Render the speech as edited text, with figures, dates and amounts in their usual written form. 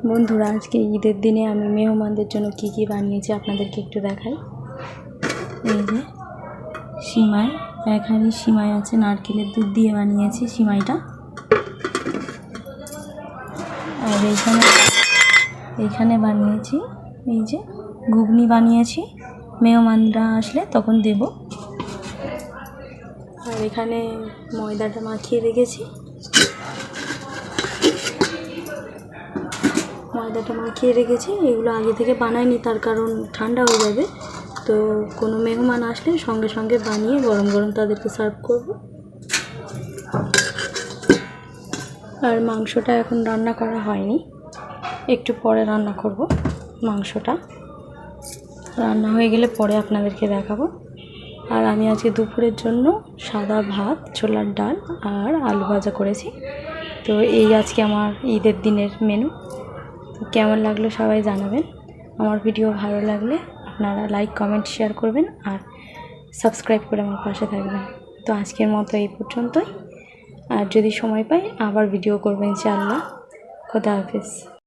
বন্ধুরা, আজকে ঈদের দিনে আমি মেহমানদের জন্য কি কি বানিয়েছি আপনাদেরকে একটু দেখাই। এই যে সিমাই, এখানে সিমাই আছে, নারকেলের দুধ দিয়ে বানিয়েছি সিমাইটা। আর এইখানে বানিয়েছি এই যে ঘুগনি বানিয়েছি, মেহমানরা আসলে তখন দেব। আর এখানে ময়দাটা মাখিয়ে রেখেছি, এগুলো আগে থেকে বানাইনি, তার কারণ ঠান্ডা হয়ে যাবে। তো কোনো মেহমান আসলে সঙ্গে সঙ্গে বানিয়ে গরম গরম তাদেরকে সার্ভ করব। আর মাংসটা এখন রান্না করা হয়নি, একটু পরে রান্না করব। মাংসটা রান্না হয়ে গেলে পরে আপনাদেরকে দেখাবো। আর আমি আজকে দুপুরের জন্য সাদা ভাত, ছোলার ডাল আর আলু ভাজা করেছি। তো এই আজকে আমার ঈদের দিনের মেনু। কেমন লাগলো সবাই জানাবেন। আমার ভিডিও ভালো লাগলে আপনারা লাইক, কমেন্ট, শেয়ার করবেন আর সাবস্ক্রাইব করে আমার পাশে থাকবেন। তো আজকের মতো এই পর্যন্তই। আর যদি সময় পাই আবার ভিডিও করবেন ইনশাআল্লাহ। খোদা হাফেজ।